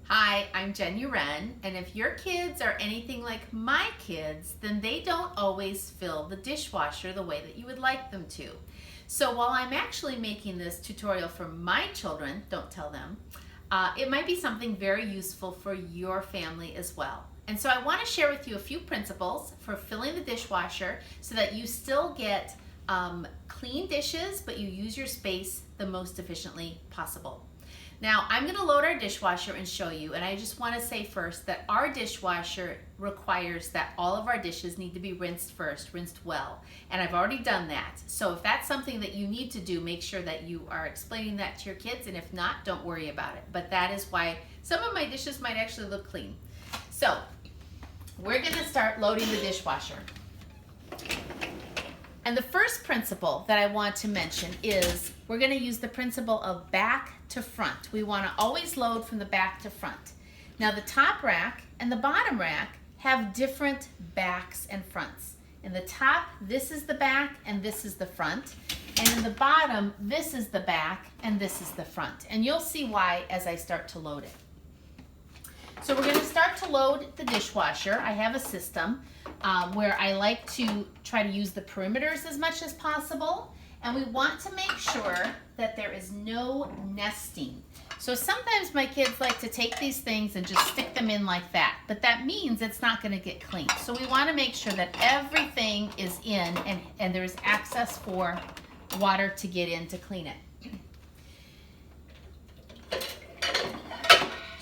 Hi, I'm Jen Uren, and if your kids are anything like my kids, then they don't always fill the dishwasher the way that you would like them to. So while I'm actually making this tutorial for my children, don't tell them, it might be something very useful for your family as well. And so I want to share with you a few principles for filling the dishwasher so that you still get clean dishes, but you use your space the most efficiently possible. Now, I'm going to load our dishwasher and show you, and I just want to say first that our dishwasher requires that all of our dishes need to be rinsed first, rinsed well, and I've already done that. So if that's something that you need to do, make sure that you are explaining that to your kids, and if not, don't worry about it. But that is why some of my dishes might actually look clean. So we're going to start loading the dishwasher. And the first principle that I want to mention is we're going to use the principle of back to front. We want to always load from the back to front. Now the top rack and the bottom rack have different backs and fronts. In the top, this is the back and this is the front. And in the bottom, this is the back and this is the front. And you'll see why as I start to load it. So we're going to start to load the dishwasher. I have a system where I like to try to use the perimeters as much as possible. And we want to make sure that there is no nesting. So sometimes my kids like to take these things and just stick them in like that. But that means it's not going to get clean. So we want to make sure that everything is in and there's access for water to get in to clean it.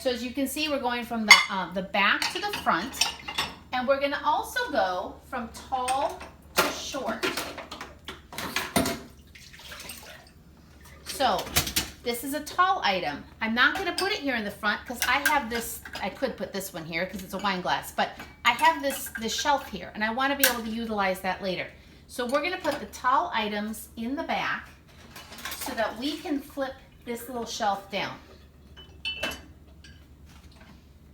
So as you can see, we're going from the back to the front, and we're going to also go from tall to short. So this is a tall item. I'm not going to put it here in the front because I have this, I could put this one here because it's a wine glass, but I have this shelf here, and I want to be able to utilize that later. So we're going to put the tall items in the back so that we can flip this little shelf down.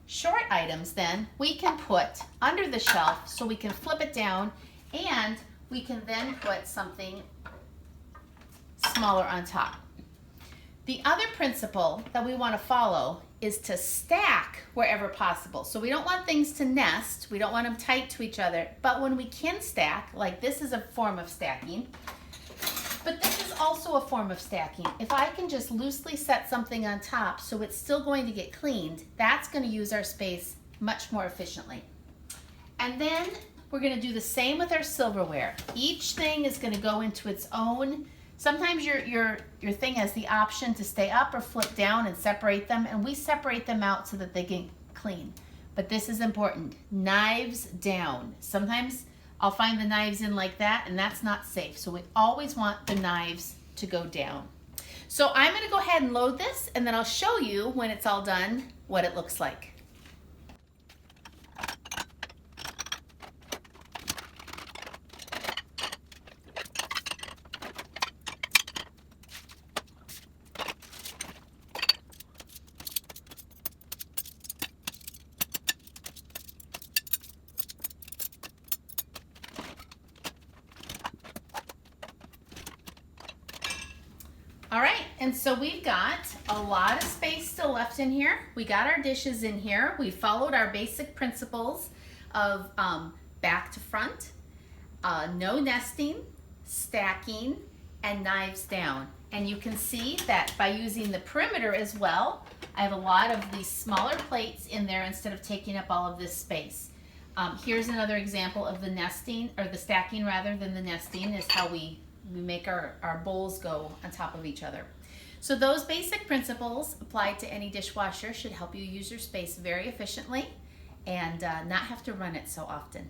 Short items then we can put under the shelf so we can flip it down, and we can then put something smaller on top. The other principle that we want to follow is to stack wherever possible. So we don't want things to nest, we don't want them tight to each other, but when we can stack, like this is a form of stacking, but this is also a form of stacking. If I can just loosely set something on top so it's still going to get cleaned, that's going to use our space much more efficiently. And then we're going to do the same with our silverware. Each thing is going to go into its own. Sometimes your thing has the option to stay up or flip down and separate them, and we separate them out so that they get clean. But this is important. Knives down. Sometimes I'll find the knives in like that, and that's not safe. So we always want the knives to go down. So I'm going to go ahead and load this, and then I'll show you when it's all done what it looks like. All right, and so we've got a lot of space still left in here. We got our dishes in here. We followed our basic principles of back to front, no nesting, stacking, and knives down. And you can see that by using the perimeter as well, I have a lot of these smaller plates in there instead of taking up all of this space. Here's another example of the nesting, or the stacking rather than the nesting, is how we make our bowls go on top of each other. So those basic principles applied to any dishwasher should help you use your space very efficiently and not have to run it so often.